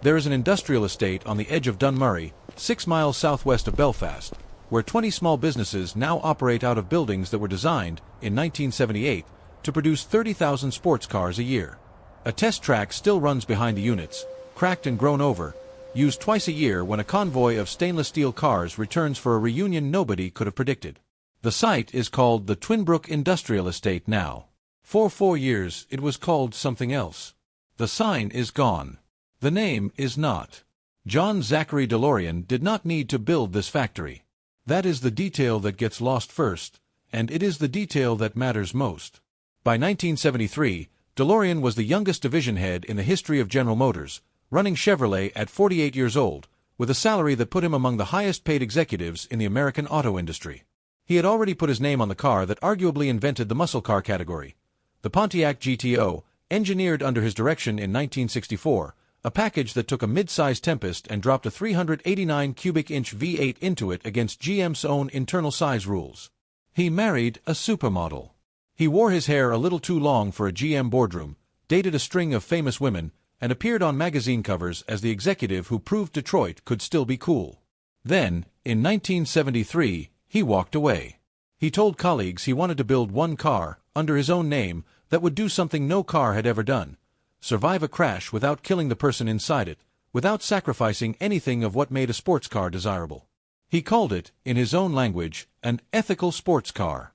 There is an industrial estate on the edge of Dunmurry, 6 miles southwest of Belfast, where 20 small businesses now operate out of buildings that were designed, in 1978, to produce 30,000 sports cars a year. A test track still runs behind the units, cracked and grown over, used twice a year when a convoy of stainless steel cars returns for a reunion nobody could have predicted. The site is called the Twinbrook Industrial Estate now. For 4 years it was called something else. The sign is gone. The name is not. John Zachary DeLorean did not need to build this factory. That is the detail that gets lost first, and it is the detail that matters most. By 1973, DeLorean was the youngest division head in the history of General Motors, running Chevrolet at 48 years old, with a salary that put him among the highest-paid executives in the American auto industry. He had already put his name on the car that arguably invented the muscle car category. The Pontiac GTO, engineered under his direction in 1964, a package that took a mid-sized Tempest and dropped a 389 cubic inch V8 into it against GM's own internal size rules. He married a supermodel. He wore his hair a little too long for a GM boardroom, dated a string of famous women, and appeared on magazine covers as the executive who proved Detroit could still be cool. Then, in 1973, he walked away. He told colleagues he wanted to build one car, under his own name, that would do something no car had ever done: survive a crash without killing the person inside it, without sacrificing anything of what made a sports car desirable. He called it, in his own language, an ethical sports car.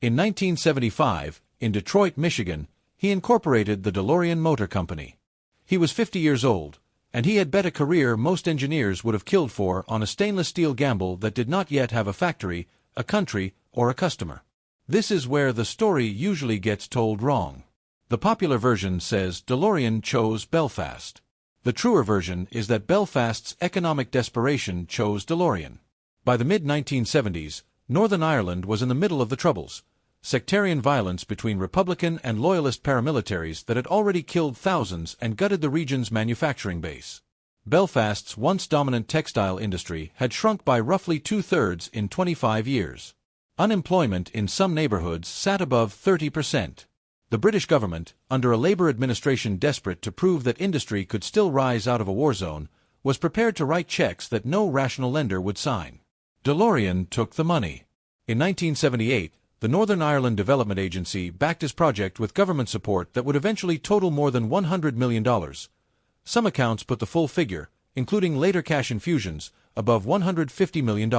In 1975, in Detroit, Michigan, he incorporated the DeLorean Motor Company. He was 50 years old, and he had bet a career most engineers would have killed for on a stainless steel gamble that did not yet have a factory, a country, or a customer. This is where the story usually gets told wrong. The popular version says DeLorean chose Belfast. The truer version is that Belfast's economic desperation chose DeLorean. By the mid-1970s, Northern Ireland was in the middle of the Troubles, sectarian violence between Republican and Loyalist paramilitaries that had already killed thousands and gutted the region's manufacturing base. Belfast's once dominant textile industry had shrunk by roughly 2/3 in 25 years. Unemployment in some neighborhoods sat above 30%. The British government, under a Labour administration desperate to prove that industry could still rise out of a war zone, was prepared to write checks that no rational lender would sign. DeLorean took the money. In 1978, the Northern Ireland Development Agency backed his project with government support that would eventually total more than $100 million. Some accounts put the full figure, including later cash infusions, above $150 million.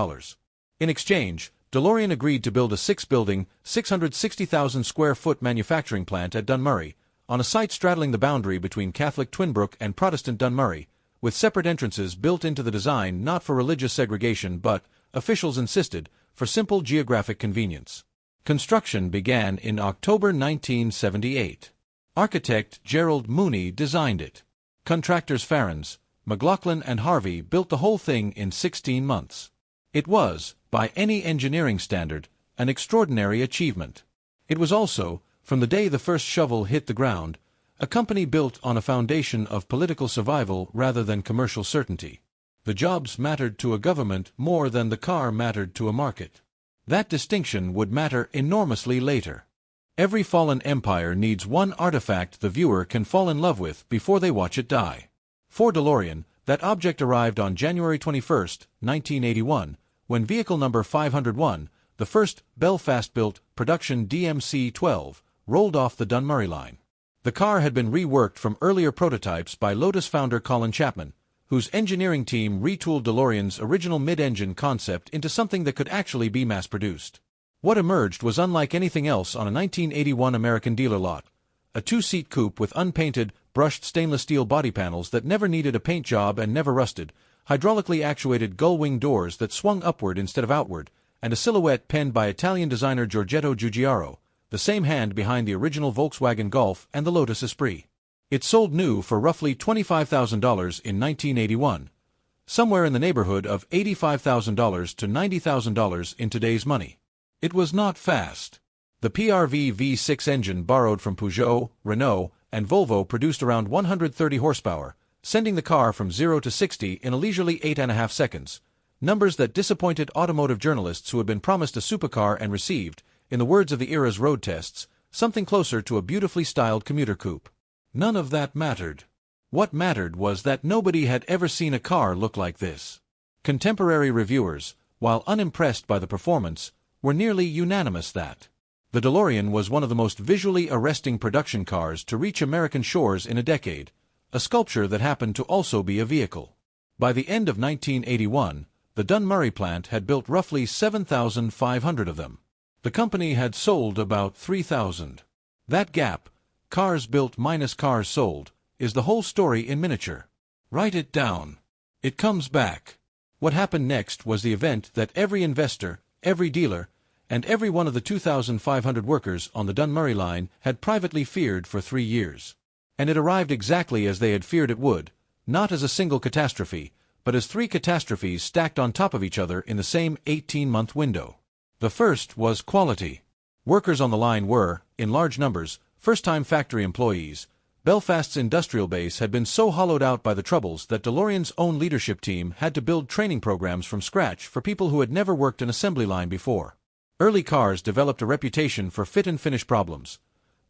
In exchange, DeLorean agreed to build a 6-building, 660,000-square-foot manufacturing plant at Dunmurry, on a site straddling the boundary between Catholic Twinbrook and Protestant Dunmurry, with separate entrances built into the design not for religious segregation but, officials insisted, for simple geographic convenience. Construction began in October 1978. Architect Gerald Mooney designed it. Contractors Farrens, McLaughlin and Harvey built the whole thing in 16 months. It was, by any engineering standard, an extraordinary achievement. It was also, from the day the first shovel hit the ground, a company built on a foundation of political survival rather than commercial certainty. The jobs mattered to a government more than the car mattered to a market. That distinction would matter enormously later. Every fallen empire needs one artifact the viewer can fall in love with before they watch it die. For DeLorean, that object arrived on January 21, 1981, when vehicle number 501, the first Belfast-built production DMC-12, rolled off the Dunmurry line. The car had been reworked from earlier prototypes by Lotus founder Colin Chapman, whose engineering team retooled DeLorean's original mid-engine concept into something that could actually be mass-produced. What emerged was unlike anything else on a 1981 American dealer lot: a 2-seat coupe with unpainted, brushed stainless steel body panels that never needed a paint job and never rusted, hydraulically actuated gull-wing doors that swung upward instead of outward, and a silhouette penned by Italian designer Giorgetto Giugiaro, the same hand behind the original Volkswagen Golf and the Lotus Esprit. It sold new for roughly $25,000 in 1981, somewhere in the neighborhood of $85,000 to $90,000 in today's money. It was not fast. The PRV V6 engine borrowed from Peugeot, Renault, and Volvo produced around 130 horsepower, sending the car from 0 to 60 in a leisurely 8.5 seconds, numbers that disappointed automotive journalists who had been promised a supercar and received, in the words of the era's road tests, something closer to a beautifully styled commuter coupe. None of that mattered. What mattered was that nobody had ever seen a car look like this. Contemporary reviewers, while unimpressed by the performance, were nearly unanimous that the DeLorean was one of the most visually arresting production cars to reach American shores in a decade, a sculpture that happened to also be a vehicle. By the end of 1981, the Dunmurry plant had built roughly 7,500 of them. The company had sold about 3,000. That gap, cars built minus cars sold, is the whole story in miniature. Write it down. It comes back. What happened next was the event that every investor, every dealer, and every one of the 2,500 workers on the Dunmurry line had privately feared for 3 years. And it arrived exactly as they had feared it would, not as a single catastrophe, but as 3 catastrophes stacked on top of each other in the same 18-month window. The first was quality. Workers on the line were, in large numbers, first-time factory employees. Belfast's industrial base had been so hollowed out by the Troubles that DeLorean's own leadership team had to build training programs from scratch for people who had never worked an assembly line before. Early cars developed a reputation for fit-and-finish problems.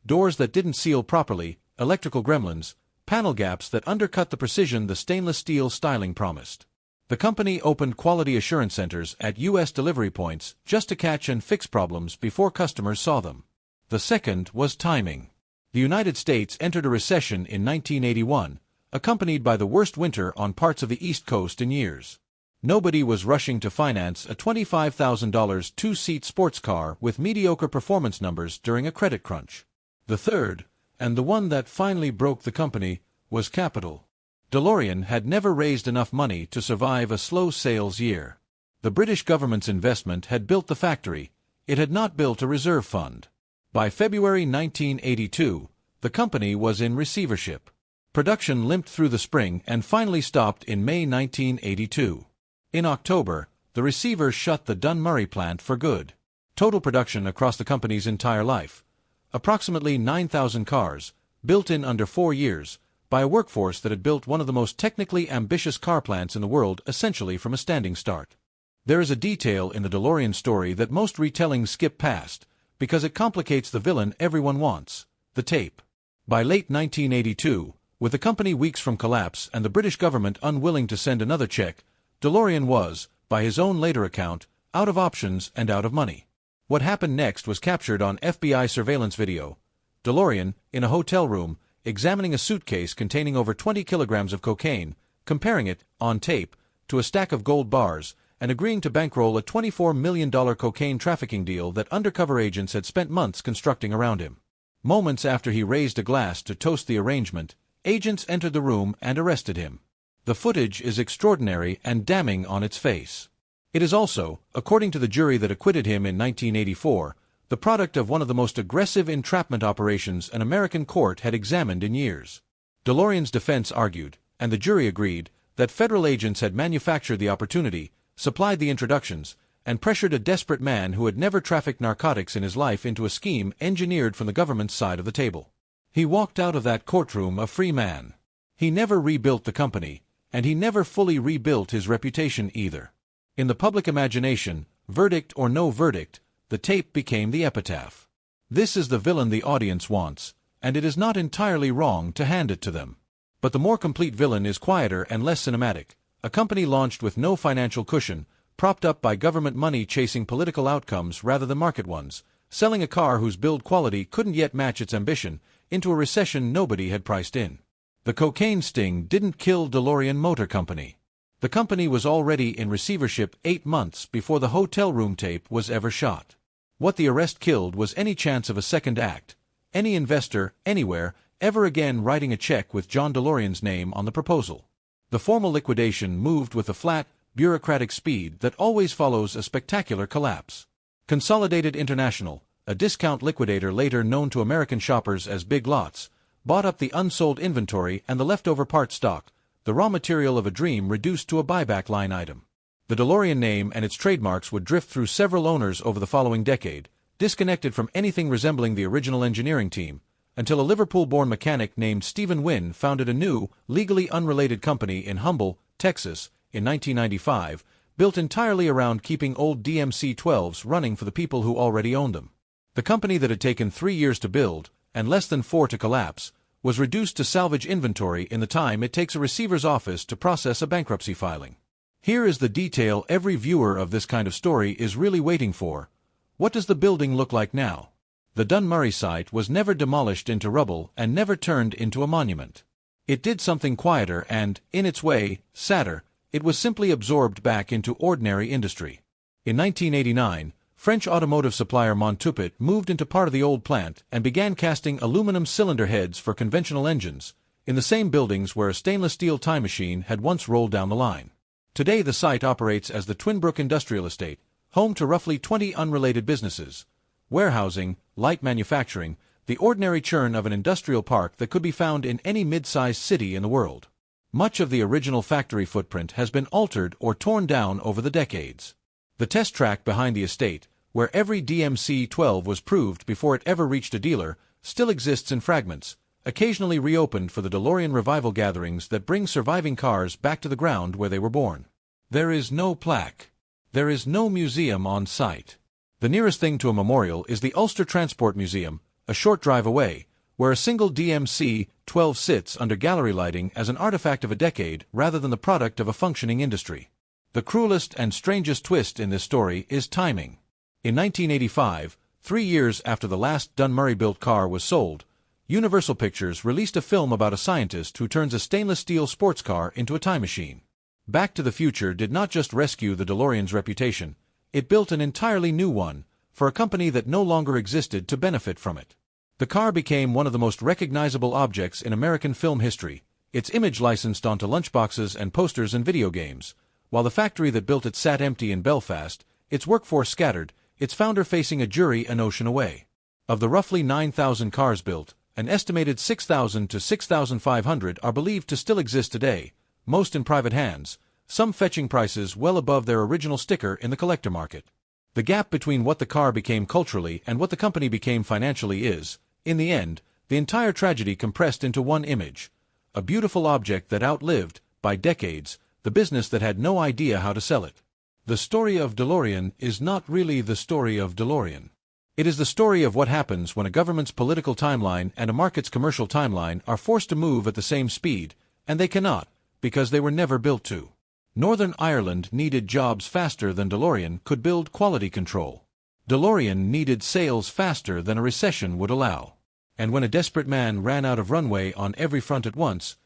Doors that didn't seal properly, electrical gremlins, panel gaps that undercut the precision the stainless steel styling promised. The company opened quality assurance centers at U.S. delivery points just to catch and fix problems before customers saw them. The second was timing. The United States entered a recession in 1981, accompanied by the worst winter on parts of the East Coast in years. Nobody was rushing to finance a $25,000 two-seat sports car with mediocre performance numbers during a credit crunch. The third, and the one that finally broke the company, was capital. DeLorean had never raised enough money to survive a slow sales year. The British government's investment had built the factory, it had not built a reserve fund. By February 1982, the company was in receivership. Production limped through the spring and finally stopped in May 1982. In October, the receiver shut the Dunmurry plant for good. Total production across the company's entire life, approximately 9,000 cars, built in under 4 years, by a workforce that had built one of the most technically ambitious car plants in the world essentially from a standing start. There is a detail in the DeLorean story that most retellings skip past, because it complicates the villain everyone wants, the tape. By late 1982, with the company weeks from collapse and the British government unwilling to send another check, DeLorean was, by his own later account, out of options and out of money. What happened next was captured on FBI surveillance video. DeLorean, in a hotel room, examining a suitcase containing over 20 kilograms of cocaine, comparing it, on tape, to a stack of gold bars, and agreeing to bankroll a $24 million cocaine trafficking deal that undercover agents had spent months constructing around him. Moments after he raised a glass to toast the arrangement, agents entered the room and arrested him. The footage is extraordinary and damning on its face. It is also, according to the jury that acquitted him in 1984, the product of one of the most aggressive entrapment operations an American court had examined in years. DeLorean's defense argued, and the jury agreed, that federal agents had manufactured the opportunity, supplied the introductions, and pressured a desperate man who had never trafficked narcotics in his life into a scheme engineered from the government's side of the table. He walked out of that courtroom a free man. He never rebuilt the company, and he never fully rebuilt his reputation either. In the public imagination, verdict or no verdict, the tape became the epitaph. This is the villain the audience wants, and it is not entirely wrong to hand it to them. But the more complete villain is quieter and less cinematic, a company launched with no financial cushion, propped up by government money chasing political outcomes rather than market ones, selling a car whose build quality couldn't yet match its ambition, into a recession nobody had priced in. The cocaine sting didn't kill DeLorean Motor Company. The company was already in receivership 8 months before the hotel room tape was ever shot. What the arrest killed was any chance of a second act, any investor, anywhere, ever again writing a check with John DeLorean's name on the proposal. The formal liquidation moved with the flat, bureaucratic speed that always follows a spectacular collapse. Consolidated International, a discount liquidator later known to American shoppers as Big Lots, bought up the unsold inventory and the leftover part stock, the raw material of a dream reduced to a buyback line item. The DeLorean name and its trademarks would drift through several owners over the following decade, disconnected from anything resembling the original engineering team, until a Liverpool-born mechanic named Stephen Wynn founded a new, legally unrelated company in Humble, Texas, in 1995, built entirely around keeping old DMC-12s running for the people who already owned them. The company that had taken 3 years to build, and less than 4 to collapse, was reduced to salvage inventory in the time it takes a receiver's office to process a bankruptcy filing. Here is the detail every viewer of this kind of story is really waiting for. What does the building look like now? The Dunmurry site was never demolished into rubble and never turned into a monument. It did something quieter and, in its way, sadder. It was simply absorbed back into ordinary industry. In 1989, French automotive supplier Montupet moved into part of the old plant and began casting aluminum cylinder heads for conventional engines, in the same buildings where a stainless steel time machine had once rolled down the line. Today the site operates as the Twinbrook Industrial Estate, home to roughly 20 unrelated businesses. Warehousing, light manufacturing, the ordinary churn of an industrial park that could be found in any mid-sized city in the world. Much of the original factory footprint has been altered or torn down over the decades. The test track behind the estate, where every DMC-12 was proved before it ever reached a dealer, still exists in fragments, occasionally reopened for the DeLorean revival gatherings that bring surviving cars back to the ground where they were born. There is no plaque. There is no museum on site. The nearest thing to a memorial is the Ulster Transport Museum, a short drive away, where a single DMC-12 sits under gallery lighting as an artifact of a decade rather than the product of a functioning industry. The cruelest and strangest twist in this story is timing. In 1985, 3 years after the last Dunmurry-built car was sold, Universal Pictures released a film about a scientist who turns a stainless steel sports car into a time machine. Back to the Future did not just rescue the DeLorean's reputation, it built an entirely new one, for a company that no longer existed to benefit from it. The car became one of the most recognizable objects in American film history, its image licensed onto lunchboxes and posters and video games, while the factory that built it sat empty in Belfast, its workforce scattered, its founder facing a jury an ocean away. Of the roughly 9,000 cars built, an estimated 6,000 to 6,500 are believed to still exist today, most in private hands, some fetching prices well above their original sticker in the collector market. The gap between what the car became culturally and what the company became financially is, in the end, the entire tragedy compressed into one image. A beautiful object that outlived, by decades, the business that had no idea how to sell it. The story of DeLorean is not really the story of DeLorean. It is the story of what happens when a government's political timeline and a market's commercial timeline are forced to move at the same speed, and they cannot, because they were never built to. Northern Ireland needed jobs faster than DeLorean could build quality control. DeLorean needed sales faster than a recession would allow. And when a desperate man ran out of runway on every front at once,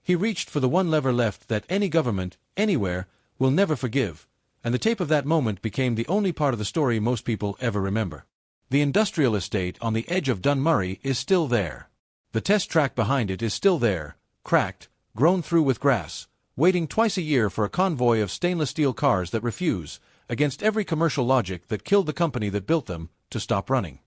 he reached for the one lever left that any government, anywhere, will never forgive, and the tape of that moment became the only part of the story most people ever remember. The industrial estate on the edge of Dunmurry is still there. The test track behind it is still there, cracked, grown through with grass, waiting twice a year for a convoy of stainless steel cars that refuse, against every commercial logic that killed the company that built them, to stop running.